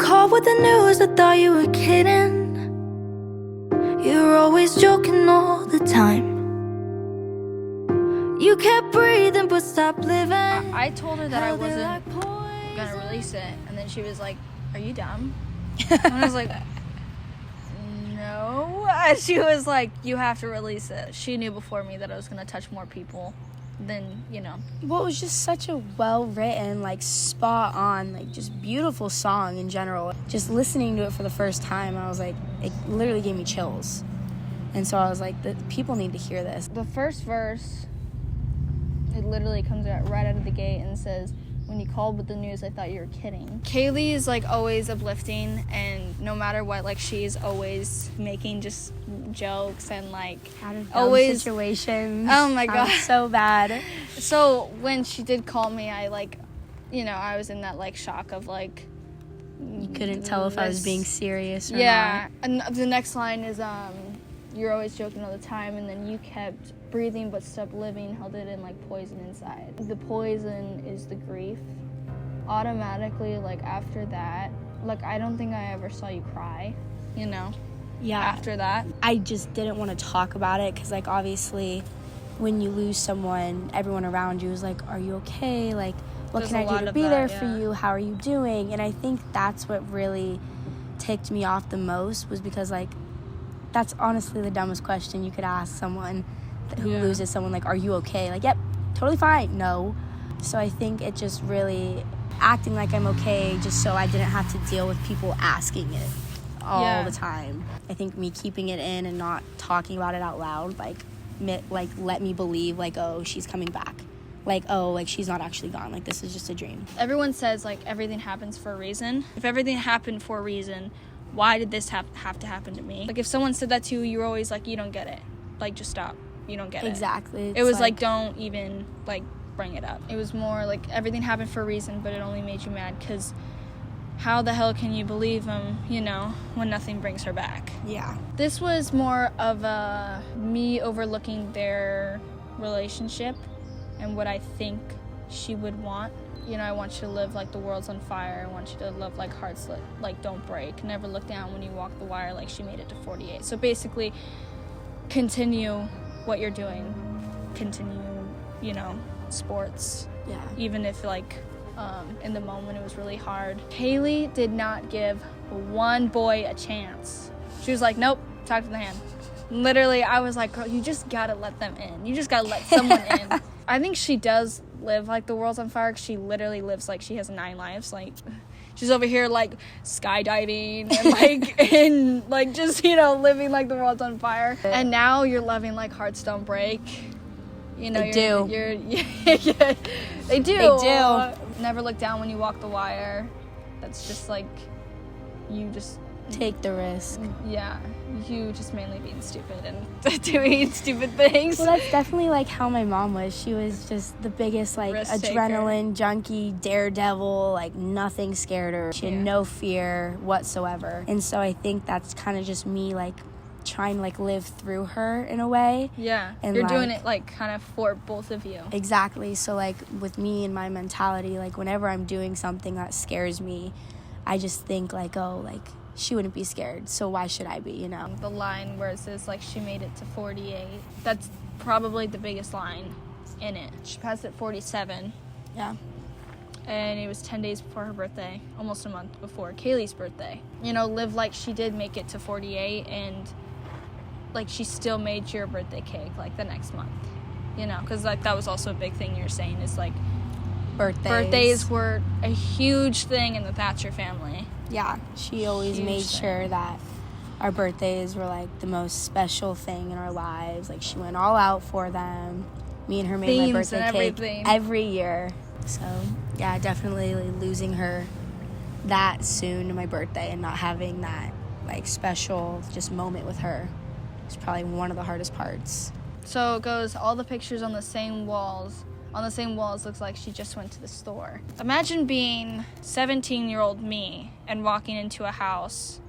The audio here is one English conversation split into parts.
called with the news, I thought you were kidding. You're always joking all the time. You kept breathing but stopped living. I told her that I wasn't gonna release it, and then she was like, "Are you dumb?" And I was like, "No." And she was like, "You have to release it." She knew before me that I was gonna touch more people than, you know. Well, it was just such a well-written, like, spot-on, like, just beautiful song in general. Just listening to it for the first time, I was like, it literally gave me chills. And so I was like, the people need to hear this. The first verse, it literally comes out right out of the gate and says, "When you called with the news, I thought you were kidding." Kaylee is, like, always uplifting, and no matter what, like, she's always making just jokes and, like, Out of always situations. Oh my God. So bad. So when she did call me, I, like, you know, I was in that, like, shock of, like, You couldn't tell if I was being serious or yeah. And the next line is, "You're always joking all the time, and then you kept breathing but stopped living, held it in like poison inside." The poison is the grief. Automatically, like, after that, like, I don't think I ever saw you cry, you know, Yeah. after that. I just didn't want to talk about it because, like, obviously when you lose someone, everyone around you is like, are you okay? Like, what There's can a I do lot to of be that, there yeah. for you? How are you doing? And I think that's what really ticked me off the most, was because, like, that's honestly the dumbest question you could ask someone who Yeah. loses someone. Like, are you okay? Like, yep, totally fine. No. So I think it just really acting like I'm okay just so I didn't have to deal with people asking it all Yeah. the time. I think me keeping it in and not talking about it out loud, like let me believe, like, oh, she's coming back. Like, oh, like, she's not actually gone. Like, this is just a dream. Everyone says, like, everything happens for a reason. If everything happened for a reason, why did this have to happen to me? Like, if someone said that to you, you're always like, you don't get it. Like, just stop. You don't get it. Exactly. It was like, don't even, like, bring it up. It was more like everything happened for a reason, but it only made you mad because how the hell can you believe him, you know, when nothing brings her back? Yeah. This was more of a me overlooking their relationship and what I think she would want. You know, I want you to live like the world's on fire. I want you to live like hearts like don't break. Never look down when you walk the wire, like she made it to 48. So basically, continue what you're doing. Continue, you know, sports. Yeah. Even if, like, in the moment it was really hard. Kaylee did not give one boy a chance. She was like, nope, talk to the hand. Literally, I was like, girl, you just gotta let them in. You just gotta let someone in. I think she does live like the world's on fire, 'cause she literally lives like she has 9 lives. Like, she's over here, like, skydiving and, like, and, like, just, you know, living like the world's on fire. And now you're loving, like, Hearts Don't Break. You know, They do. Yeah, they do. They do. Never look down when you walk the wire. That's just, like, you just... Take the risk. Yeah, you just mainly being stupid and doing stupid things. Well, that's definitely, like, how my mom was. She was just the biggest, like, Risk taker. adrenaline junkie, daredevil. Like, nothing scared her. She had Yeah. no fear whatsoever. And so I think that's kind of just me, like, trying to, like, live through her in a way. Yeah, And, you're doing like- it, like, kind of for both of you. Exactly. So, like, with me and my mentality, like, whenever I'm doing something that scares me, I just think, like, oh, like, she wouldn't be scared, so why should I be, you know? The line where it says, like, she made it to 48, that's probably the biggest line in it. She passed at 47, Yeah. and it was 10 days before her birthday, almost a month before Kaylee's birthday. You know, live like she did make it to 48, and, like, she still made your birthday cake, like, the next month, you know? Because, like, that was also a big thing you're saying is, like, birthdays were a huge thing in the Thatcher family. Yeah, she always Huge made thing. sure that our birthdays were, like, the most special thing in our lives. Like, she went all out for them. Me and her made my Themes birthday and cake everything. every year. So, yeah, definitely losing her that soon to my birthday and not having that, like, special just moment with her is probably one of the hardest parts. So it goes, all the pictures on the same walls. On the same walls looks like she just went to the store. Imagine being 17-year-old me and walking into a house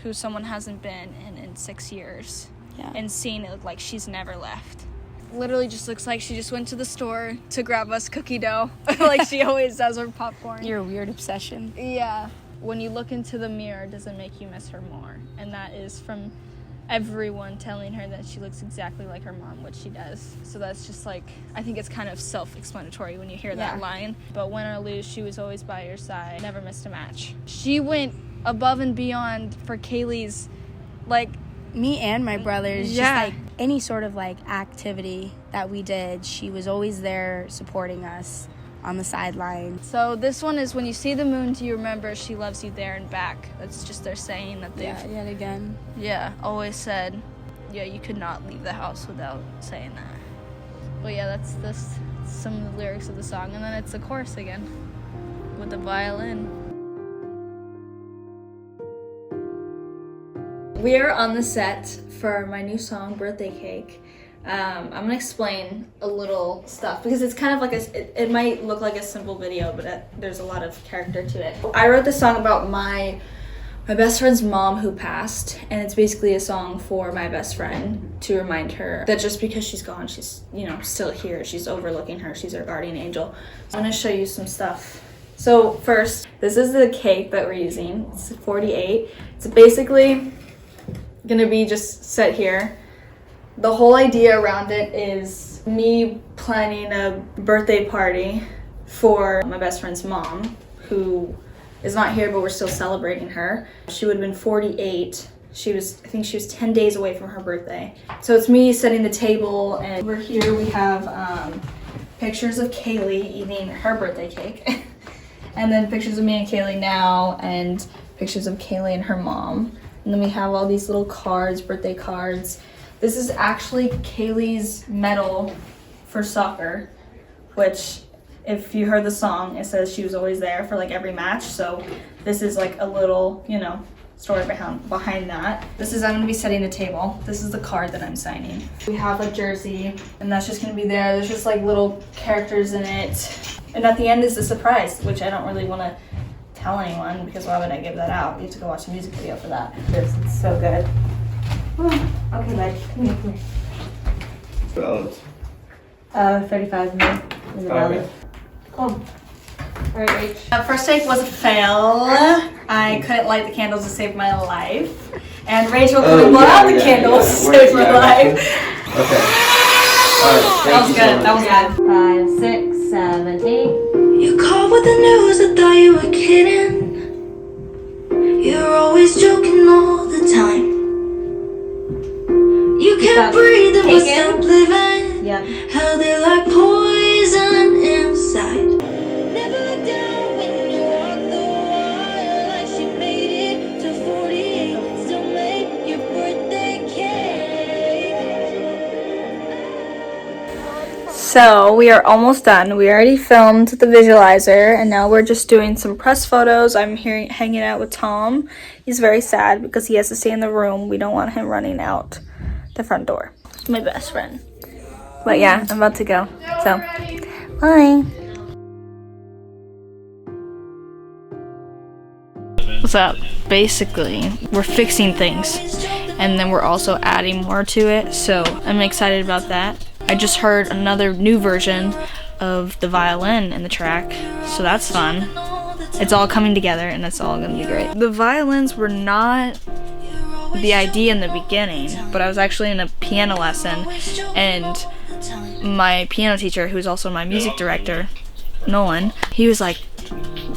who someone hasn't been in 6 years. Yeah. And seeing it look like she's never left. Literally just looks like she just went to the store to grab us cookie dough like she always does, or popcorn. Your weird obsession. Yeah. when you look into the mirror, does it make you miss her more? And that is from everyone telling her that she looks exactly like her mom, which she does. So that's just like, I think it's kind of self-explanatory when you hear that line. But win or lose, she was always by your side, never missed a match. She went above and beyond for Kaylee's, like, me and my brothers, just like any sort of like activity that we did, she was always there supporting us on the sideline. So this one is, when you see the moon, do you remember she loves you there and back? That's just their saying that they've yet again. Always said. You could not leave the house without saying that. But yeah, that's some of the lyrics of the song, and then it's the chorus again with the violin. We are on the set for my new song, Birthday Cake. I'm gonna explain a little stuff because it's kind of like it might look like a simple video, but there's a lot of character to it. I wrote this song about my best friend's mom who passed, and it's basically a song for my best friend to remind her that just because she's gone, she's, you know, still here. She's overlooking her. She's her guardian angel. So I'm gonna show you some stuff. So first, this is the cake that we're using. It's 48. It's basically gonna be just set here. The whole idea around it is me planning a birthday party for my best friend's mom, who is not here, but we're still celebrating her. She would have been 48. I think she was 10 days away from her birthday. So it's me setting the table, and over here we have pictures of Kaylee eating her birthday cake. And then pictures of me and Kaylee now, and pictures of Kaylee and her mom. And then we have all these little cards, birthday cards. This is actually Kaylee's medal for soccer, which, if you heard the song, it says she was always there for like every match. So this is like a little, you know, story behind that. This is, I'm gonna be setting the table. This is the card that I'm signing. We have a jersey, and that's just gonna be there. There's just like little characters in it. And at the end is the surprise, which I don't really wanna tell anyone, because why would I give that out? You have to go watch a music video for that. It's so good. Okay, bud, come here. Balance. 35 in the belly. Okay. Cool. Alright, Rach. First take was a fail. I couldn't light the candles to save my life. And Rachel couldn't blow out the candles to save my life. Okay. Alright, That was good. That was good. 5, 6, 7, 8. You called with the news, I thought you were kidding. You're always joking all the time. You can't breathe and we're still living. Yep. Held it like poison inside. Never look down when you walk the wire, like she made it to 48. Still made your birthday cake. So we are almost done. We already filmed the visualizer, and now we're just doing some press photos. I'm here hanging out with Tom. He's very sad because he has to stay in the room. We don't want him running out the front door. My best friend. But yeah, I'm about to go. So, bye. What's up? Basically, we're fixing things, and then we're also adding more to it. So I'm excited about that. I just heard another new version of the violin in the track, so that's fun. It's all coming together, and it's all gonna be great. The violins were not the idea in the beginning, but I was actually in a piano lesson, and my piano teacher, who's also my music director, Nolan, he was like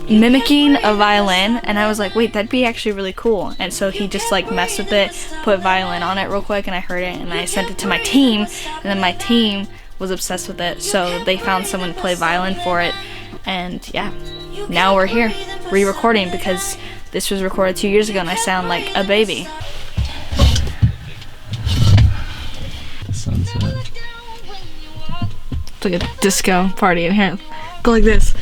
mimicking a violin, and I was like, wait, that'd be actually really cool. And so he just like messed with it, put violin on it real quick, and I heard it, and I sent it to my team, and then my team was obsessed with it, so they found someone to play violin for it. And yeah, now we're here re-recording, because this was recorded 2 years ago and I sound like a baby. Sunset. It's like a disco party in here. Go like this.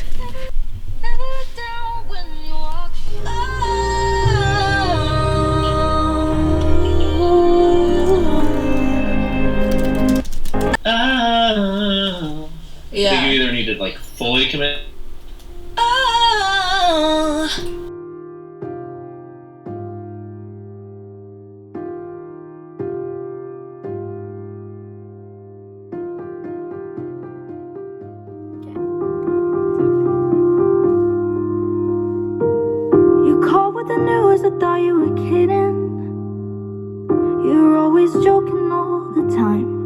I think you either need to like fully commit. You call first I thought you were kidding. You're always joking all the time.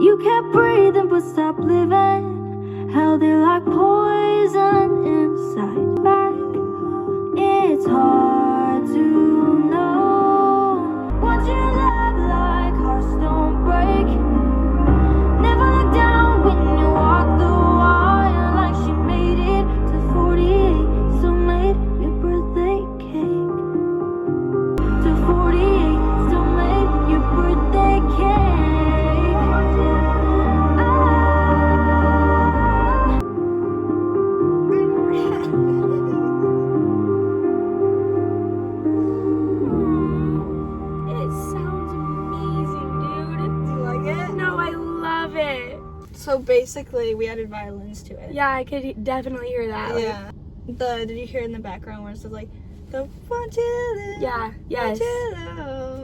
You kept breathing but stopped living. Held it like poison inside. It's hard to know. Once you love like hearts don't break. Never look down when you walk the wire. Like she made it to 48. Still made your birthday cake. To 48. Still made your birthday cake. So basically, we added violins to it. Yeah, I could definitely hear that. Yeah. Did you hear in the background where it says like, the want you to, Yeah, yes. want you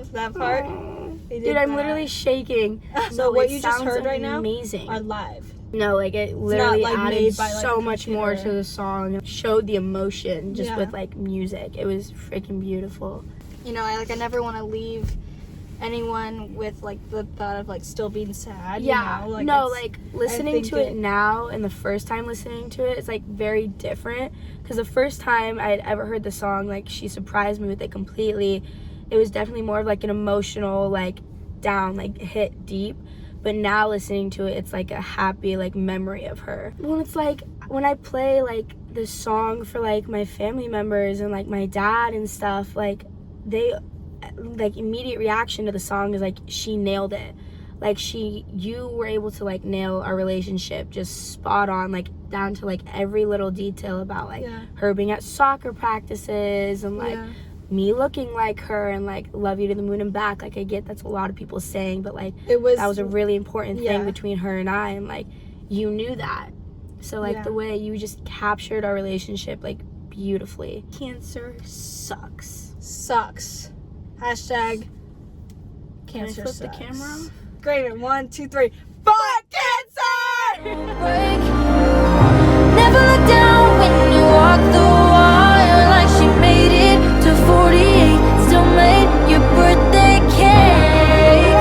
to, that part? They did Dude, I'm that. literally shaking. So what you just sounds heard right now amazing. are live. No, like it literally like, added made by, like, so a much more to computer. the song. Showed the emotion just Yeah. with like music. It was freaking beautiful. You know, I never want to leave anyone with like the thought of like still being sad. Yeah, you know? no, it's- like listening think to it now and the first time listening to it, it's like very different. Because the first time I had ever heard the song, like she surprised me with it completely. It was definitely more of like an emotional, like down, like hit deep. But now listening to it, it's like a happy like memory of her. Well, it's like when I play like this song for like my family members and like my dad and stuff, like they like immediate reaction to the song is like she nailed it. Like you were able to like nail our relationship just spot on, like down to like every little detail about like her being at soccer practices and like me looking like her and like love you to the moon and back. Like I get that's a lot of people saying, but like that was a really important thing between her and I, and like you knew that. So like the way you just captured our relationship like beautifully. Cancer sucks. Hashtag Can I cancer flip sucks. the camera off? Great. 1, 2, 3. Fuck cancer! Break. Never look down when you walk the wire. Like she made it to 48. Still made your birthday cake.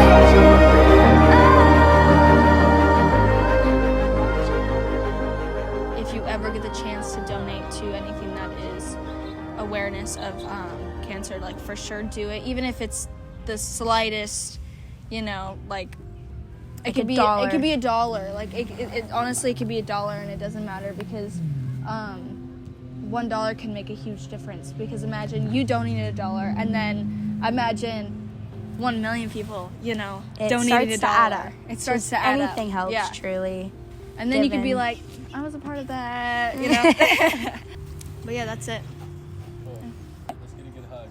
If you ever get the chance to donate to anything that is awareness of cancer, like for sure do it, even if it's the slightest, you know, like it Like could a be dollar. it could be $1. Like it honestly it could be $1 and it doesn't matter because $1 can make a huge difference. Because imagine you donated $1 and then imagine 1 million people, you know, It donated starts to add up. $1. It starts to add up. Anything helps, Yeah. truly. And then you could be Given. like, I was a part of that, you know. But yeah, that's it. Let's get a good hug.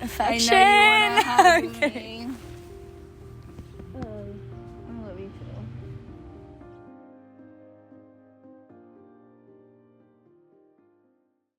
Affection. I know you want to hug me.